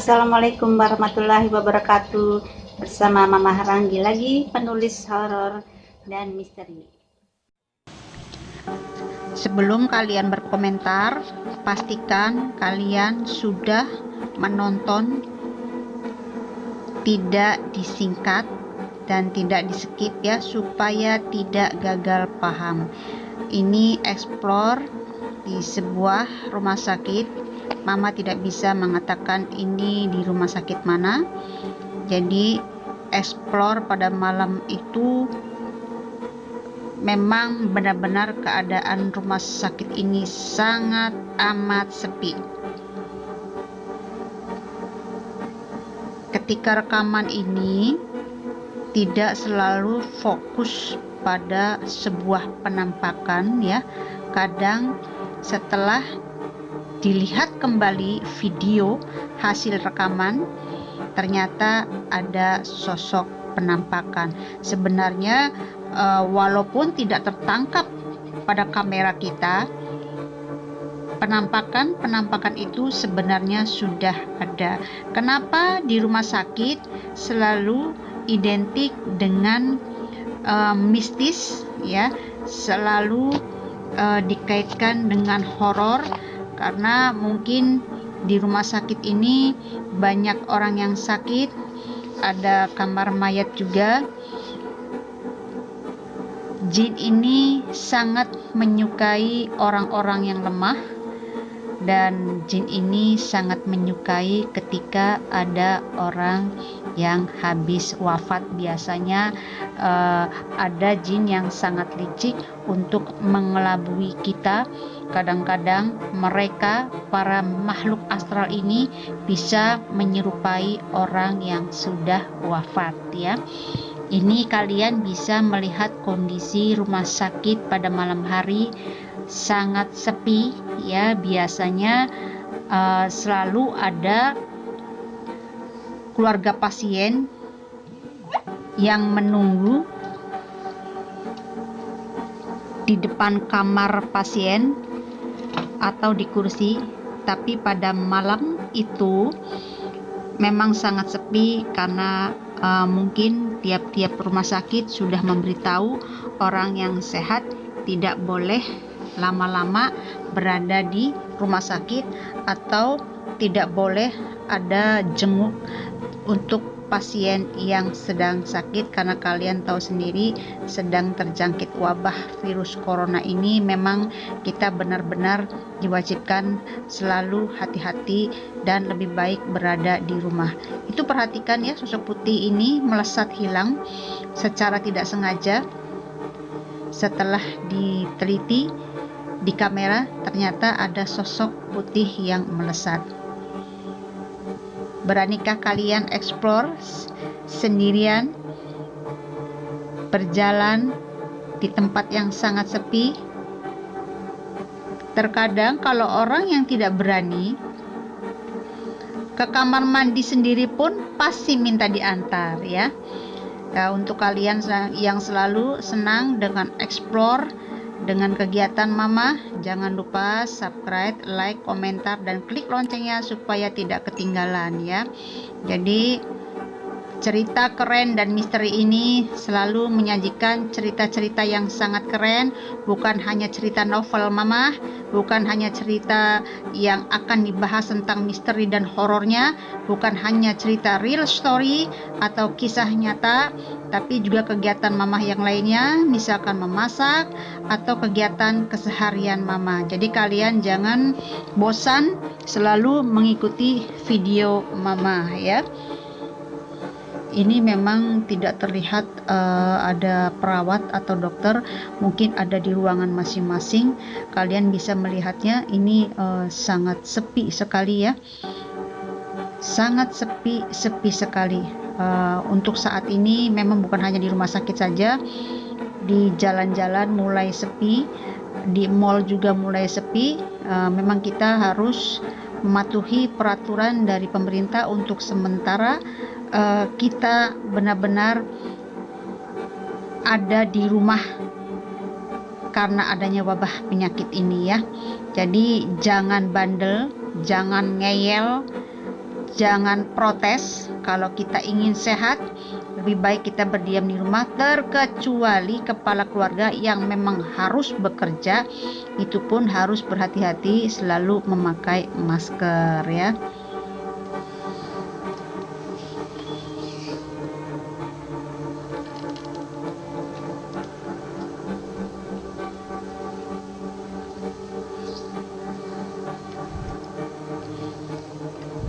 Assalamualaikum warahmatullahi wabarakatuh. Bersama Mama Haranggi lagi, penulis horor dan misteri. Sebelum kalian berkomentar, pastikan kalian sudah menonton, tidak disingkat dan tidak di-skip ya, supaya tidak gagal paham. Ini explore di sebuah rumah sakit. Mama tidak bisa mengatakan ini di rumah sakit mana. Jadi explore pada malam itu memang benar-benar keadaan rumah sakit ini sangat amat sepi. Ketika rekaman ini tidak selalu fokus pada sebuah penampakan ya. Kadang setelah dilihat kembali video hasil rekaman, ternyata ada sosok penampakan. Sebenarnya walaupun tidak tertangkap pada kamera kita, penampakan itu sebenarnya sudah ada. Kenapa di rumah sakit selalu identik dengan mistis ya, selalu dikaitkan dengan horor? Karena mungkin di rumah sakit ini banyak orang yang sakit, ada kamar mayat juga. Jin ini sangat menyukai orang-orang yang lemah, dan jin ini sangat menyukai ketika ada orang yang habis wafat. Biasanya ada jin yang sangat licik untuk mengelabui kita. Kadang-kadang mereka, para makhluk astral ini, bisa menyerupai orang yang sudah wafat ya. Ini kalian bisa melihat kondisi rumah sakit pada malam hari sangat sepi ya. Biasanya selalu ada keluarga pasien yang menunggu di depan kamar pasien atau di kursi, tapi pada malam itu memang sangat sepi karena mungkin tiap-tiap rumah sakit sudah memberitahu orang yang sehat tidak boleh lama-lama berada di rumah sakit, atau tidak boleh ada jenguk untuk pasien yang sedang sakit, karena kalian tahu sendiri sedang terjangkit wabah virus corona ini. Memang kita benar-benar diwajibkan selalu hati-hati dan lebih baik berada di rumah. Itu perhatikan ya, sosok putih ini melesat hilang secara tidak sengaja. Setelah diteliti di kamera, ternyata ada sosok putih yang melesat. Beranikah kalian explore sendirian, berjalan di tempat yang sangat sepi? Terkadang kalau orang yang tidak berani, ke kamar mandi sendiri pun pasti minta diantar ya. Untuk kalian yang selalu senang dengan explore, dengan kegiatan Mama, jangan lupa subscribe, like, komentar, dan klik loncengnya supaya tidak ketinggalan ya. Jadi cerita keren dan misteri ini selalu menyajikan cerita-cerita yang sangat keren, bukan hanya cerita novel Mama, bukan hanya cerita yang akan dibahas tentang misteri dan horornya, bukan hanya cerita real story atau kisah nyata, tapi juga kegiatan Mama yang lainnya, misalkan memasak atau kegiatan keseharian Mama. Jadi kalian jangan bosan selalu mengikuti video Mama ya. Ini memang tidak terlihat ada perawat atau dokter, mungkin ada di ruangan masing-masing. Kalian bisa melihatnya, ini sangat sepi sekali ya, sangat sepi sekali. Untuk saat ini memang bukan hanya di rumah sakit saja, di jalan-jalan mulai sepi, di mall juga mulai sepi. Memang kita harus mematuhi peraturan dari pemerintah untuk sementara kita benar-benar ada di rumah karena adanya wabah penyakit ini ya. Jadi jangan bandel, jangan ngeyel, jangan protes. Kalau kita ingin sehat, lebih baik kita berdiam di rumah, terkecuali kepala keluarga yang memang harus bekerja, itu pun harus berhati-hati selalu memakai masker ya.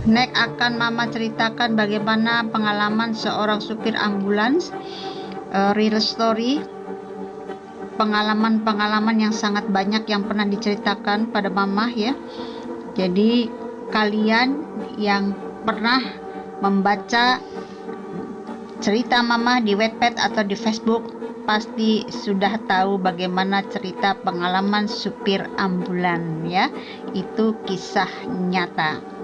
Next akan Mama ceritakan bagaimana pengalaman seorang supir ambulans, real story, pengalaman-pengalaman yang sangat banyak yang pernah diceritakan pada Mama ya. Jadi kalian yang pernah membaca cerita Mama di Wattpad atau di Facebook pasti sudah tahu bagaimana cerita pengalaman supir ambulan ya. Itu kisah nyata.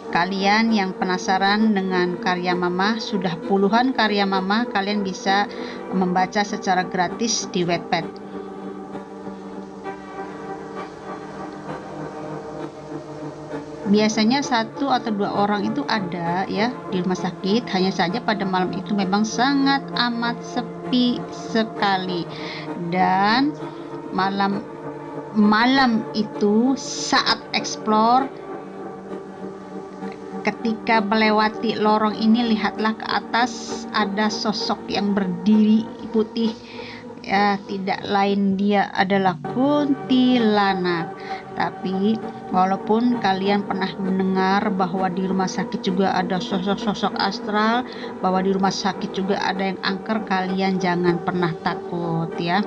Kalian yang penasaran dengan karya Mama, sudah puluhan karya Mama, kalian bisa membaca secara gratis di Wattpad. Biasanya 1 atau 2 orang itu ada ya di rumah sakit, hanya saja pada malam itu memang sangat amat sepi sekali. Dan malam itu saat explore, ketika melewati lorong ini, lihatlah ke atas, ada sosok yang berdiri putih ya, tidak lain dia adalah kuntilanak. Tapi walaupun kalian pernah mendengar bahwa di rumah sakit juga ada sosok-sosok astral, bahwa di rumah sakit juga ada yang angker, kalian jangan pernah takut ya.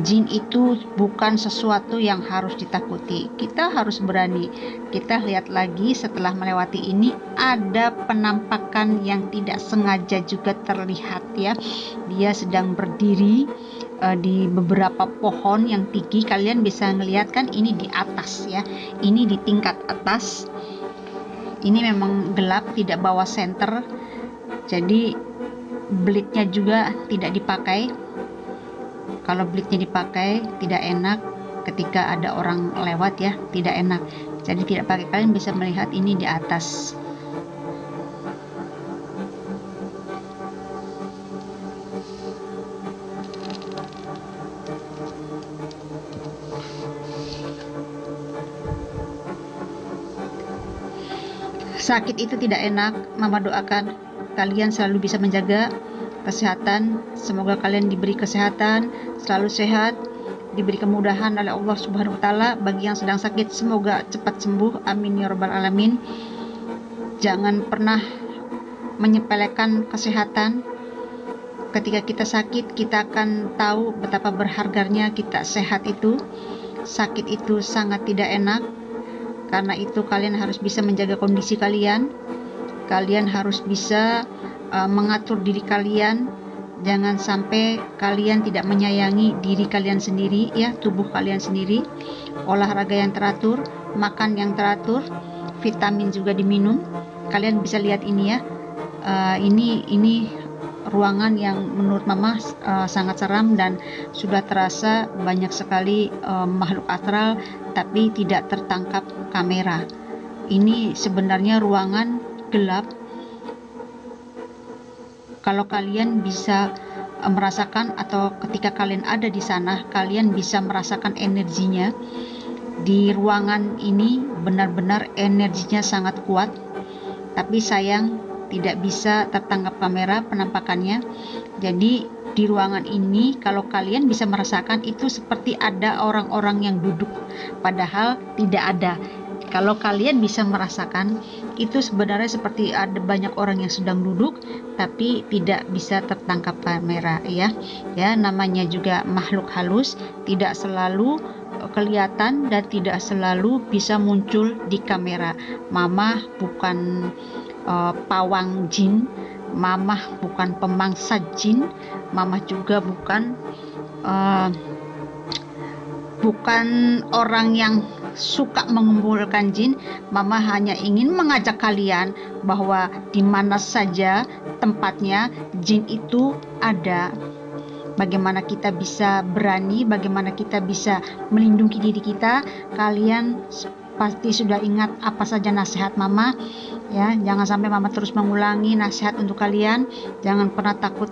Jin itu bukan sesuatu yang harus ditakuti. Kita harus berani. Kita lihat lagi setelah melewati ini, ada penampakan yang tidak sengaja juga terlihat ya. Dia sedang berdiri di beberapa pohon yang tinggi. Kalian bisa melihat kan, ini di atas ya. Ini di tingkat atas. Ini memang gelap, tidak bawa senter. Jadi blitnya juga tidak dipakai. Kalau blitnya dipakai tidak enak ketika ada orang lewat ya, tidak enak. Jadi tidak pakai. Kalian bisa melihat ini di atas. Sakit itu tidak enak. Mama doakan kalian selalu bisa menjaga kesehatan. Semoga kalian diberi kesehatan, selalu sehat, diberi kemudahan oleh Allah Subhanahu wa taala. Bagi yang sedang sakit, semoga cepat sembuh, amin ya rabbal alamin. Jangan pernah menyepelekan kesehatan. Ketika kita sakit, kita akan tahu betapa berharganya kita sehat itu. Sakit itu sangat tidak enak. Karena itu kalian harus bisa menjaga kondisi kalian. Kalian harus bisa mengatur diri kalian. Jangan sampai kalian tidak menyayangi diri kalian sendiri ya, tubuh kalian sendiri. Olahraga yang teratur, makan yang teratur, vitamin juga diminum. Kalian bisa lihat ini ya. Ini ruangan yang menurut Mama sangat seram dan sudah terasa banyak sekali makhluk astral tapi tidak tertangkap kamera. Ini sebenarnya ruangan gelap. Kalau kalian bisa merasakan, atau ketika kalian ada di sana, kalian bisa merasakan energinya. Di ruangan ini benar-benar energinya sangat kuat, tapi sayang tidak bisa tertangkap kamera penampakannya. Jadi di ruangan ini kalau kalian bisa merasakan, itu seperti ada orang-orang yang duduk, padahal tidak ada. Kalau kalian bisa merasakan, itu sebenarnya seperti ada banyak orang yang sedang duduk tapi tidak bisa tertangkap kamera ya. Ya, namanya juga makhluk halus, tidak selalu kelihatan dan tidak selalu bisa muncul di kamera. Mama bukan pawang jin, Mama bukan pemangsa jin, Mama juga bukan orang yang suka mengumpulkan jin. Mama hanya ingin mengajak kalian bahwa di mana saja tempatnya jin itu ada. Bagaimana kita bisa berani, bagaimana kita bisa melindungi diri kita. Kalian pasti sudah ingat apa saja nasihat Mama ya. Jangan sampai Mama terus mengulangi nasihat untuk kalian. Jangan pernah takut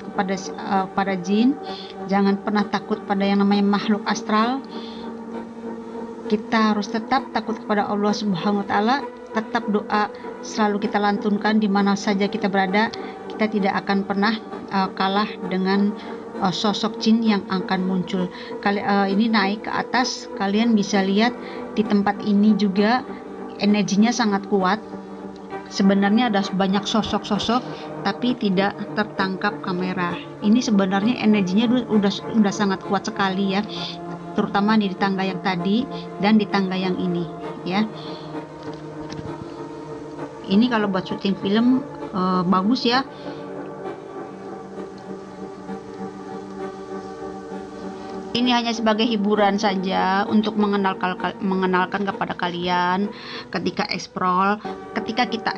pada jin, jangan pernah takut pada yang namanya makhluk astral. Kita harus tetap takut kepada Allah Subhanahu wa Ta'ala. Tetap doa selalu kita lantunkan di mana saja kita berada. Kita tidak akan pernah kalah dengan sosok jin yang akan muncul. Ini naik ke atas, kalian bisa lihat di tempat ini juga energinya sangat kuat. Sebenarnya ada banyak sosok-sosok tapi tidak tertangkap kamera. Ini sebenarnya energinya udah sangat kuat sekali ya, terutama di tangga yang tadi dan di tangga yang ini ya. Ini kalau buat syuting film bagus ya. Ini hanya sebagai hiburan saja untuk mengenalkan kepada kalian ketika explore, ketika kita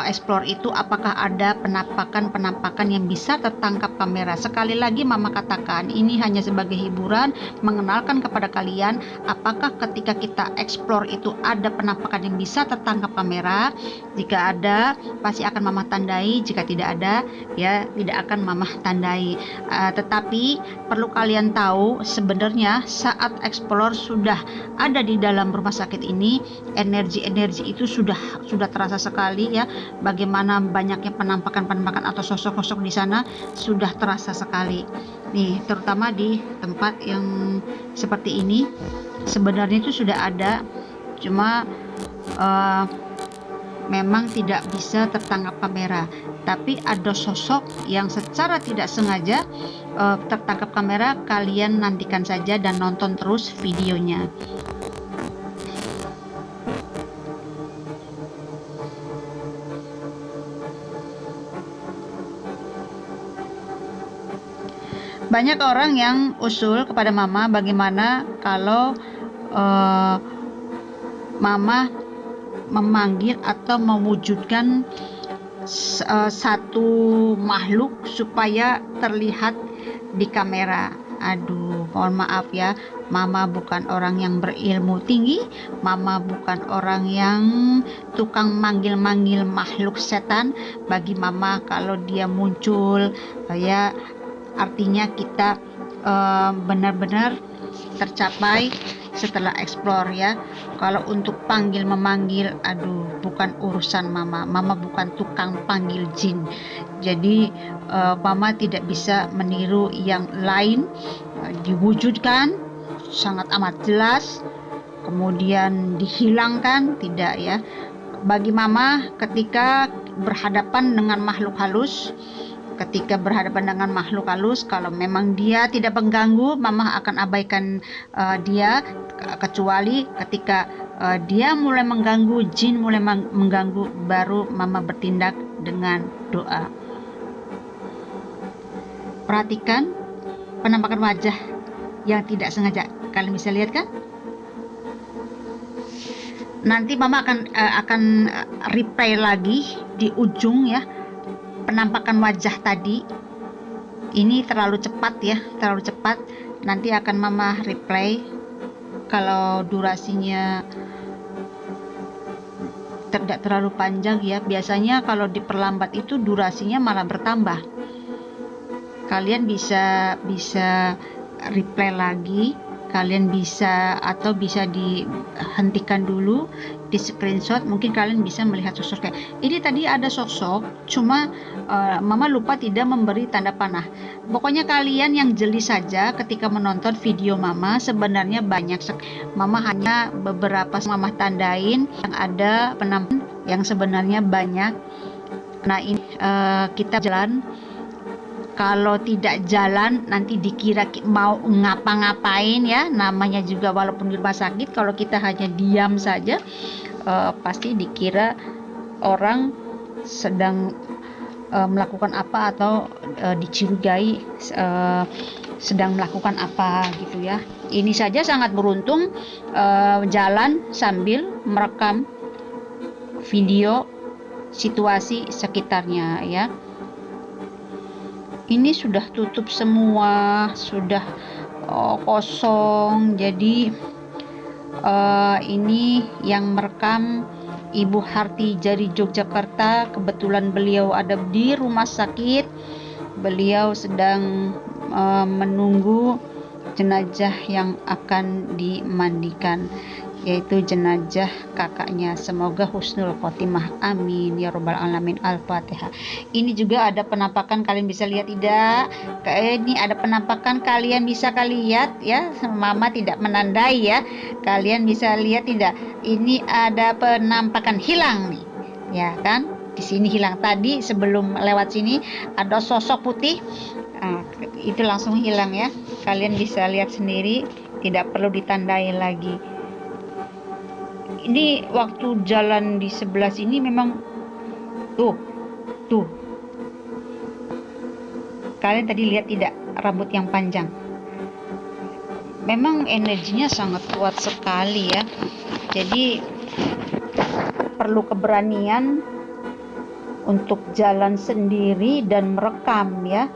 explore itu apakah ada penampakan yang bisa tertangkap kamera. Sekali lagi Mama katakan, ini hanya sebagai hiburan mengenalkan kepada kalian apakah ketika kita explore itu ada penampakan yang bisa tertangkap kamera. Jika ada, pasti akan Mama tandai. Jika tidak ada, ya tidak akan Mama tandai. Tetapi perlu kalian tahu, sebenarnya saat explore sudah ada di dalam rumah sakit ini, energi itu sudah terasa sekali ya. Bagaimana banyaknya penampakan atau sosok-sosok di sana sudah terasa sekali. Nih, terutama di tempat yang seperti ini sebenarnya itu sudah ada, cuma memang tidak bisa tertangkap kamera. Tapi ada sosok yang secara tidak sengaja tertangkap kamera. Kalian nantikan saja dan nonton terus videonya. Banyak orang yang usul kepada Mama, bagaimana kalau Mama memanggil atau mewujudkan satu makhluk supaya terlihat di kamera. Aduh, mohon maaf ya, Mama bukan orang yang berilmu tinggi, Mama bukan orang yang tukang manggil-manggil makhluk setan. Bagi Mama kalau dia muncul ya artinya kita benar-benar tercapai setelah explore ya. Kalau untuk panggil memanggil, aduh, bukan urusan Mama. Mama bukan tukang panggil jin. Jadi Mama tidak bisa meniru yang lain, diwujudkan sangat amat jelas kemudian dihilangkan, tidak ya. Bagi Mama ketika berhadapan dengan makhluk halus, kalau memang dia tidak mengganggu, Mama akan abaikan dia, kecuali ketika dia mulai mengganggu, jin mulai mengganggu, baru Mama bertindak dengan doa. Perhatikan penampakan wajah yang tidak sengaja. Kalian bisa lihat kan? Nanti Mama akan replay lagi di ujung ya. Penampakan wajah tadi ini terlalu cepat ya, terlalu cepat. Nanti akan Mama replay. Kalau durasinya tidak terlalu panjang ya, biasanya kalau diperlambat itu durasinya malah bertambah. Kalian bisa replay lagi, kalian bisa dihentikan dulu, di screenshot. Mungkin kalian bisa melihat sosok kayak ini. Tadi ada sosok, cuma Mama lupa tidak memberi tanda panah. Pokoknya kalian yang jeli saja ketika menonton video Mama. Sebenarnya banyak, Mama hanya beberapa Mama tandain yang ada penampakan yang sebenarnya banyak. Nah ini kita jalan. Kalau tidak jalan nanti dikira mau ngapa-ngapain ya. Namanya juga walaupun di rumah sakit, kalau kita hanya diam saja pasti dikira orang sedang melakukan apa atau dicurigai sedang melakukan apa gitu ya. Ini saja sangat beruntung jalan sambil merekam video situasi sekitarnya ya. Ini sudah tutup semua, sudah kosong. Jadi Ini yang merekam Ibu Harti dari Yogyakarta. Kebetulan beliau ada di rumah sakit. Beliau sedang menunggu jenazah yang akan dimandikan, yaitu jenazah kakaknya. Semoga husnul khotimah, amin ya robbal alamin. Al-Fatihah. Ini juga ada penampakan, kalian bisa lihat tidak? Ini ada penampakan, kalian bisa lihat ya. Mama tidak menandai ya, kalian bisa lihat tidak? Ini ada penampakan hilang nih ya kan, di sini hilang. Tadi sebelum lewat sini ada sosok putih, itu langsung hilang ya. Kalian bisa lihat sendiri, tidak perlu ditandai lagi. Ini waktu jalan di sebelah sini memang tuh kalian tadi lihat tidak, rambut yang panjang. Memang energinya sangat kuat sekali ya. Jadi perlu keberanian untuk jalan sendiri dan merekam ya.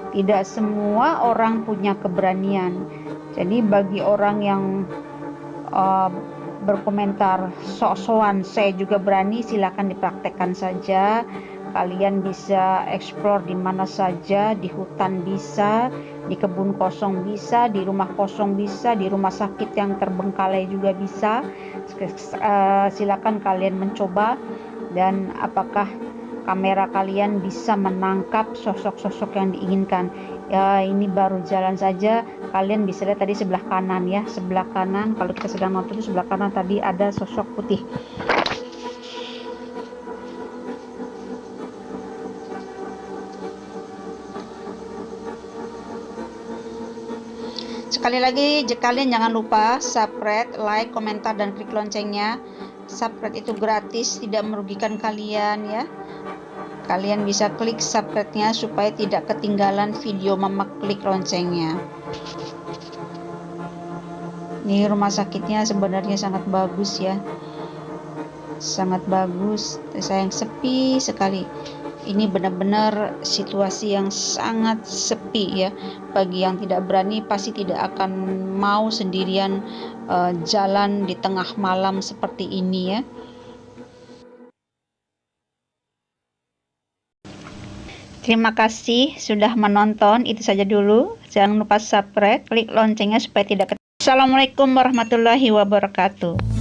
Tidak semua orang punya keberanian. Jadi bagi orang yang berkomentar sok-sokan saya juga berani, silakan dipraktekkan saja. Kalian bisa eksplor di mana saja, di hutan bisa, di kebun kosong bisa, di rumah kosong bisa, di rumah sakit yang terbengkalai juga bisa. Silakan kalian mencoba, dan apakah kamera kalian bisa menangkap sosok-sosok yang diinginkan. Ya, ini baru jalan saja. Kalian bisa lihat tadi sebelah kanan ya, sebelah kanan. Kalau kita sedang nonton itu sebelah kanan tadi ada sosok putih. Sekali lagi, kalian jangan lupa subscribe, like, komentar, dan klik loncengnya. Subscribe itu gratis, tidak merugikan kalian ya. Kalian bisa klik subscribe-nya supaya tidak ketinggalan video Mama. Klik loncengnya. Ini rumah sakitnya sebenarnya sangat bagus ya, sangat bagus. Sayang sepi sekali. Ini benar-benar situasi yang sangat sepi ya. Bagi yang tidak berani pasti tidak akan mau sendirian jalan di tengah malam seperti ini ya. Terima kasih sudah menonton. Itu saja dulu. Jangan lupa subscribe, klik loncengnya supaya tidak ketinggalan. Assalamualaikum warahmatullahi wabarakatuh.